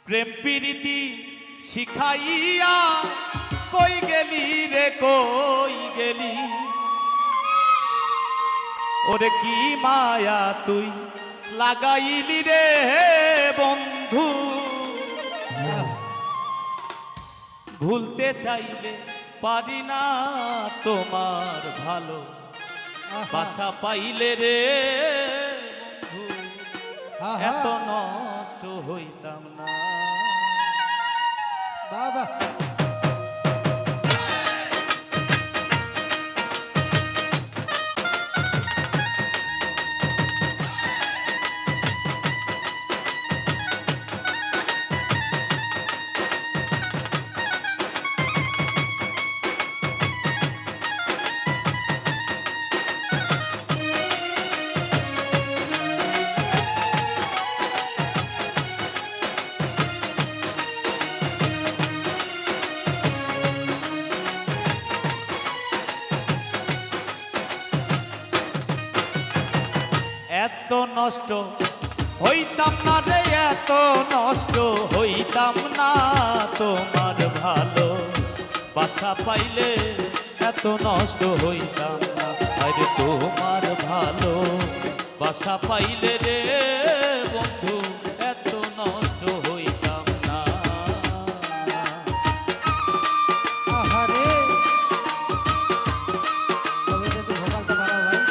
প্রেম প্রীতি শিখাইয়া কই গেলি রে কই গেলি, ওরে কি মায়া তুই লাগাইলি রে বন্ধু। ভুলতে চাইলে পারি না তোমার ভালো বাসা পাইলে রে বন্ধু, এত নষ্ট হইতাম না। বাবা এত নষ্ট হইতাম না রে, এত নষ্ট হইতাম না তোমার ভালো বাসা পাইলে, এত নষ্ট হইতাম না আরে তোমার ভালো বাসা পাইলে রে বন্ধু, এত নষ্ট হইতাম না। আহারে তবে যদি ভোকালটা বাড়াও ভাই।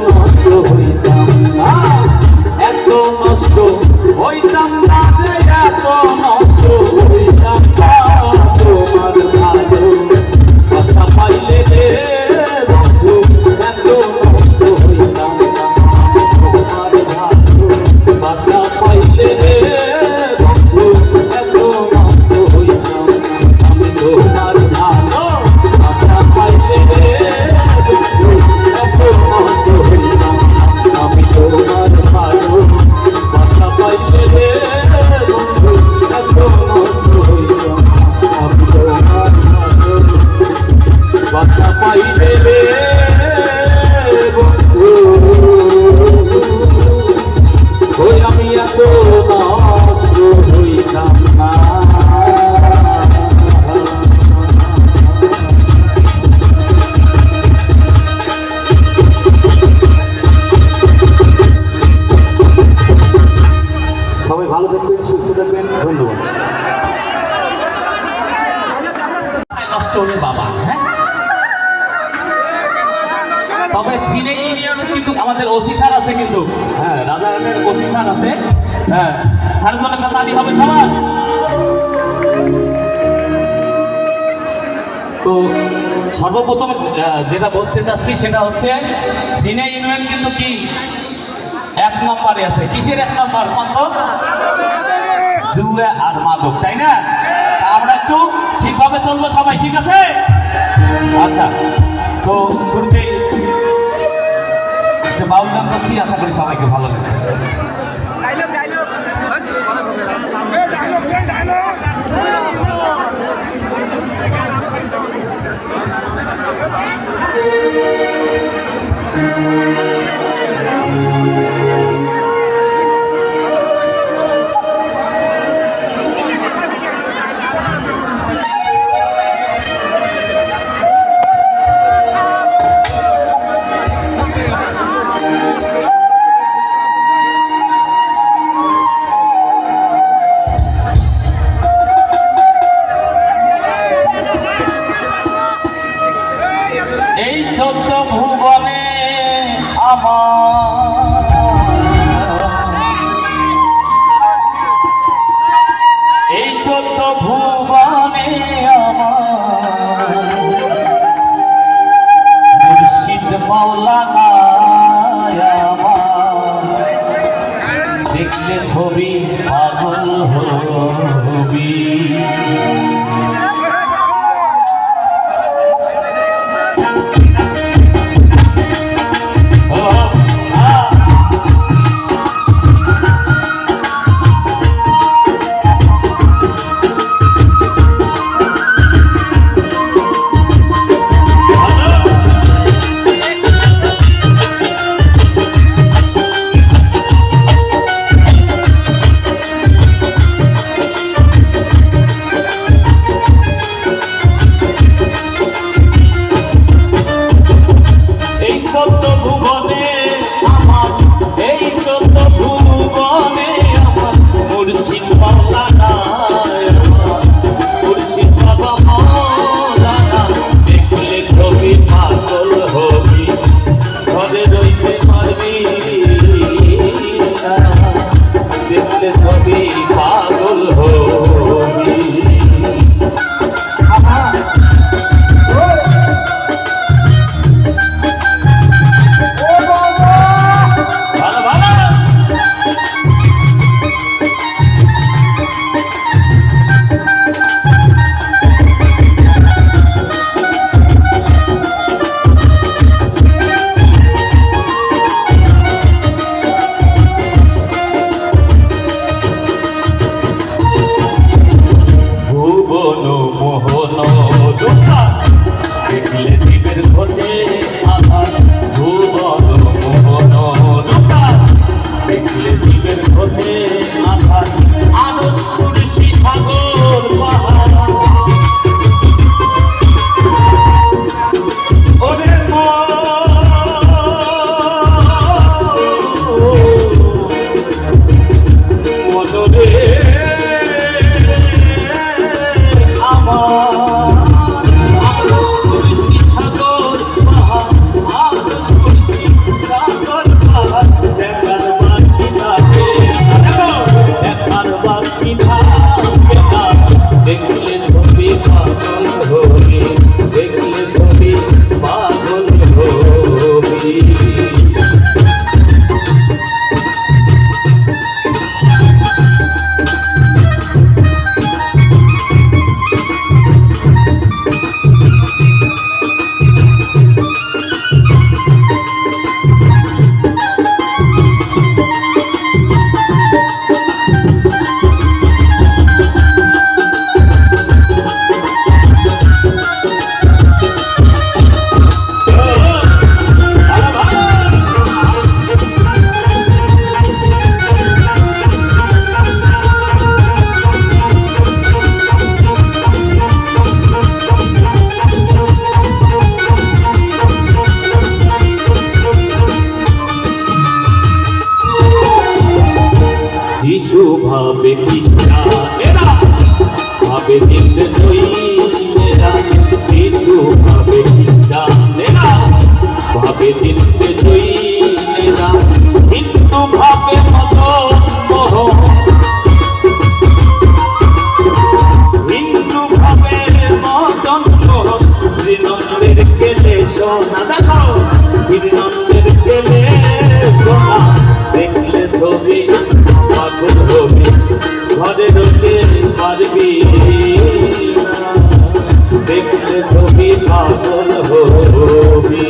নষ্ট হইতাম না, এত নষ্ট হইতাম না রে, এত নষ্ট হইতাম না তোমার ভালো বাসা পাইলে রে বন্ধু, এত নষ্ট হইতাম না তোমার ভালো বাসা পাইলে রে বন্ধু, এত নষ্ট হইতাম না আমি তোমার ভালো বাসা পাইলে রে বন্ধু, এত নষ্ট হইতাম না আমি তোমার ভালো বাসা পাইলে রে বন্ধু, এত নষ্ট হইতাম না আমি তোমার ভালো বাসা পাইলে রে বন্ধু, ওই আমি এত নষ্ট হইতাম না। সবাই ভালো থাকবেন, সুস্থ থাকবেন, ধন্যবাদ। নষ্ট হলে বাবা, হ্যাঁ, তবে সিনে ইউনিয়নে কিন্তু আমাদের ওসি স্যার আছে, কিন্তু হ্যাঁ রাজারহাটের ওসি স্যার আছে, হ্যাঁ স্যারের জন্য একটা তালি হবে সবার। তো সর্বপ্রথম যেটা বলতে চাচ্ছি সেটা হচ্ছে সিনে ইউনিয়ন কিন্তু কি 1 নম্বরে আছে। কিসের 1 নম্বর? কত? জুয়া আর মাদক, তাই না? তা আমরা একটু ঠিকভাবে চলবো সবাই, ঠিক আছে? আচ্ছা, তো শুরুতেই বাউল গান করছি, আশা করি সবাইকে ভালো লাগে। এই 14 ভুবনে আমার, এই 14 ভুবনে আমার মুর্শিদ মাওলানা আমার, দেখলে ছবি পাগল হবি। যিশু ভাবে খ্রিস্টানেরা, ভাবে জিন্দা যিশু ভাবে খ্রিস্টানেরা, ভাবে জিন্দা হিন্দু ভাবে মদন মোহন, হিন্দু ভাবে মদন মোহন, শ্রীনন্দের গেলে সোনা দেখো, শ্রীনন্দের গেলে সোনা, দেখলে ছবি পাগল হবি, ঘরে রইতে পারবি না, দেখলে ছবি পাগল হবি।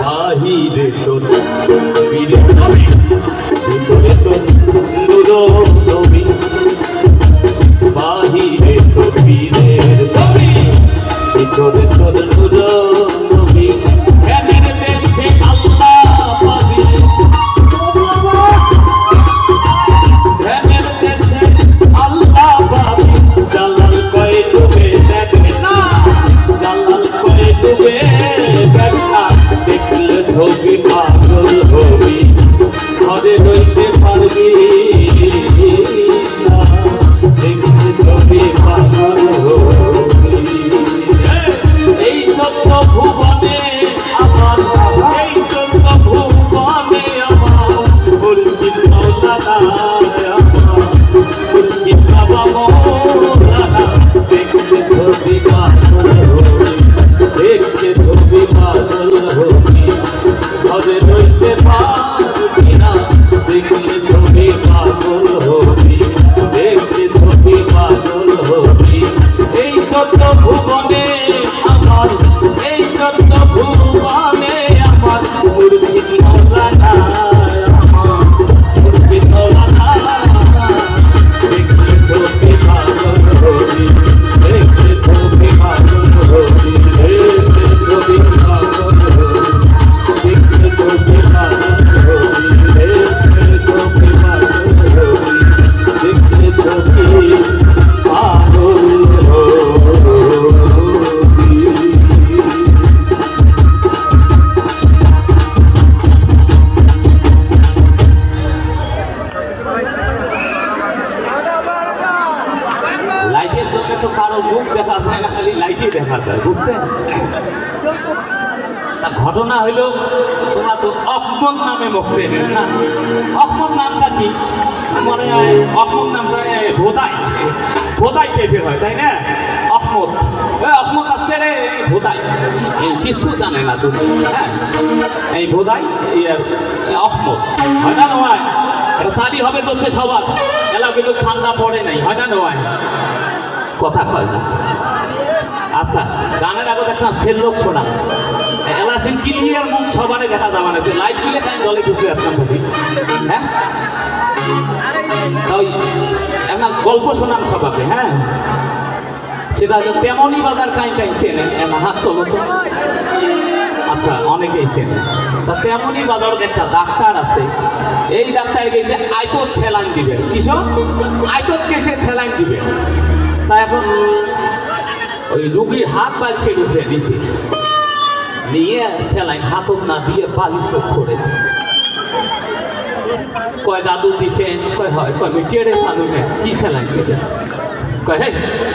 বাহিরে তোর বীরে নবী, ভিতরে তোর নূর নবী, বাহিরে তোর বীরের ছবি, ভিতরে তোর নূর নবী, ধ্যানের দেশে আল্লাহ পাবি, ধ্যানের দেশে আল্লাহ পাবি, জালাল কয়ে ডুবে দেখবে না, জালাল কয়ে ডুবে দেখবে না, দেখলে ছবি পাগল হবি, ঘরে রইতে পারবি না, দেখলে ছবি পাগল হবি। এই চোদ্দ ভুবনে আমার, এই চোদ্দ ভুবনে আমার, মুর্শিদ মৌলানা আমার, মুর্শিদ বাবা মৌলানা, দেখলে ছবি পাগল হবি, দেখলে ছবি পাগল হবি, ঘরে রইতে পারবি না, দেখলে ছবি পাগল হবি, দেখলে ছবি পাগল হবি। এই চোদ্দ ভুবনে আমার, এই চোদ্দ ভুবনে আমার, মুর্শিদ মৌলানা আমার, মুর্শিদ মৌলানা, দেখলে ছবি পাগল হবি, দেখলে ছবি পাগল হবি, দেখলে ছবি পাগল হবি, দেখলে ছবি পাগল হবি, দেখলে ছবি পাগল হবি, দেখলে ছবি পাগল হবি। লাইটের জন্য তো কারো মুখ দেখা যায় না, খালি লাইটই দেখা যায়, বুঝছেন? তা ঘটনা হইলো, তোমরা তো অহমদ নামে মুখ চেনেন না? অহমদ নামটা কি? মনে হয় অহমদ নামটা ভোদাই, ভোদাই টাইপের হয়, তাই না? অহমদ, অহমদ আছে রে ভোদাই, এই কিছু জানে না তুমি, হ্যাঁ? এই ভোদাই, এই অহমদ হয় না নয়? এটা তালি হবে চলছে সবার, এলা কিন্তু ঠান্ডা পড়ে নাই, হয় না নয়? কথা কয় না। আচ্ছা, গানের আগত একটা সেল লোক শোনা, এলাসিন ক্লিয়ার মুখ সবারে দেখা যাবে না, লাইট দিলে তাই জলে ঢুকে আপনার ভাবি, হ্যাঁ? ওই একটা গল্প শোনান সবাকে, হ্যাঁ? সেটা হলো তেমনই বাজার কাই কাই চেনে, হাত তো মতো, আচ্ছা অনেকেই চেনে। তা তেমনই বাজার একটা ডাক্তার আছে, এই ডাক্তার গেছে আইতত স্যালাইন দিবে, কিসব আইতত গেছে স্যালাইন দিবে। তা এখন ওই রুগীর হাত বালিশে ঢুকে দিছে, নিয়ে স্যালাইন হাতত না দিয়ে বালিশ করে কয় দাদু দিছে, কয় হয়, কয় মিটিয়ে চালু নেই, কি স্যালাইন দিবে? কয় হে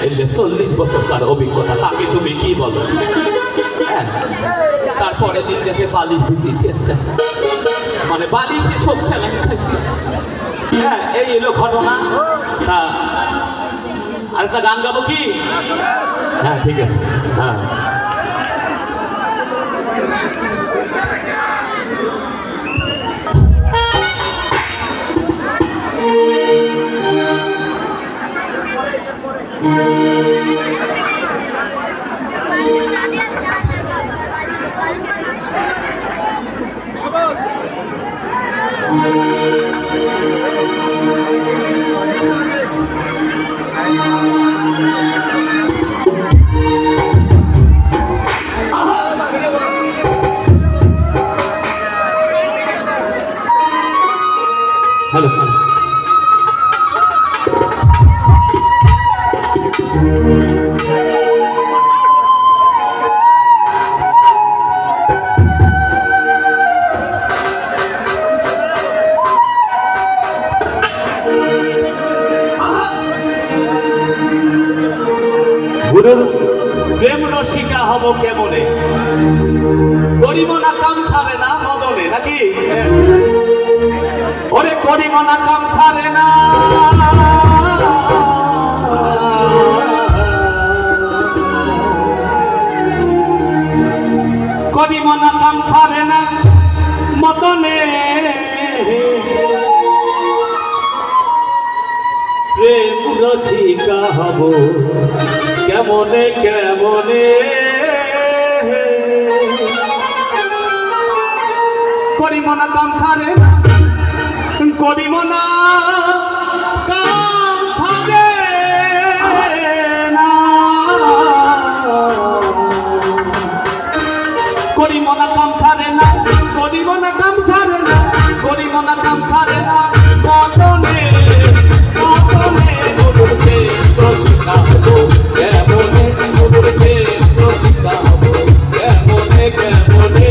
এলে 40 বছর তার অভিজ্ঞতা, তাকে তুমি কি বলো? হ্যাঁ, তারপরে দিন দেখে বালিশ ভিজি টেস্ট, মানে বালিশে সব স্যালাইন খাইছে। হ্যাঁ, এই এলো ঘটনা। তা আরেকটা গান গাবো কি? হ্যাঁ ঠিক আছে, হ্যাঁ। হ্যালো গুরুর প্রেম রসিকা হব কেমনে, করিব না কাম সারে না মদনে, নাকি ওরে করিব না কাম সারে না করিব না কাম সারে না মদনে, প্রেম রসিকা হব কেমনে কেমনে, করিব না কাম সারে না করিব না কাম সারে না, করিব না কাম সারে না করিব না কাম সারে না করিব না কাম সারে না মদনে মদনে বলতে রসিকা হব কেমনে বলতে রসিকা হব কেমনে কেমনে।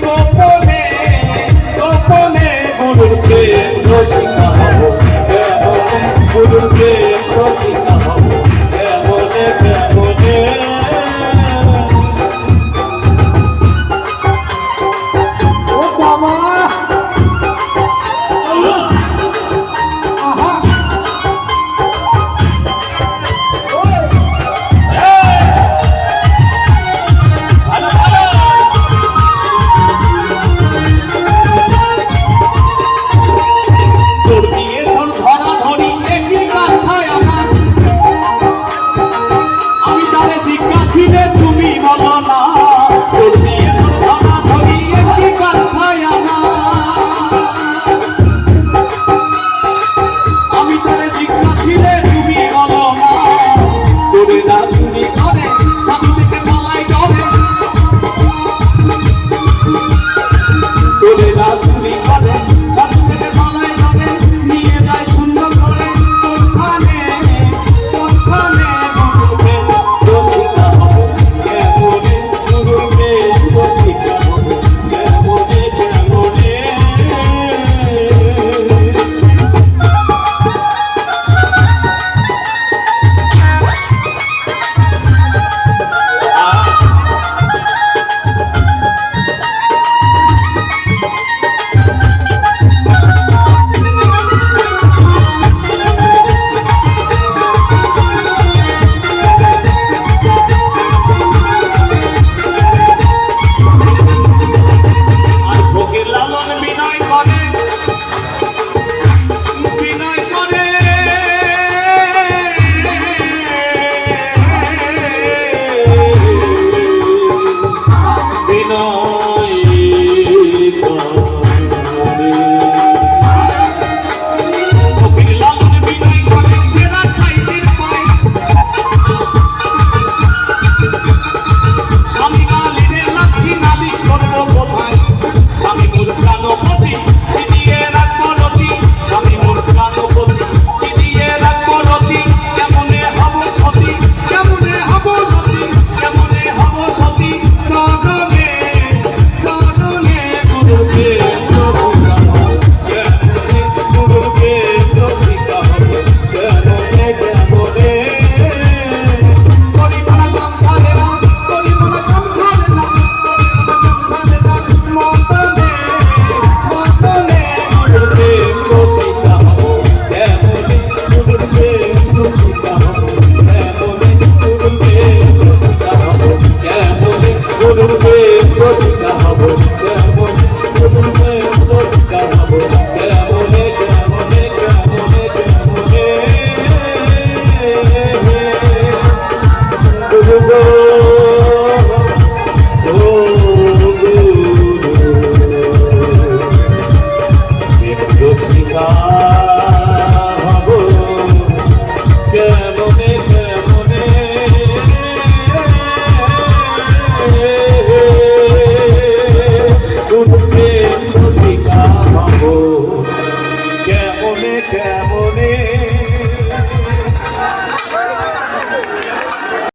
গোপনে গোপনে গুরুর প্রেম রসিকা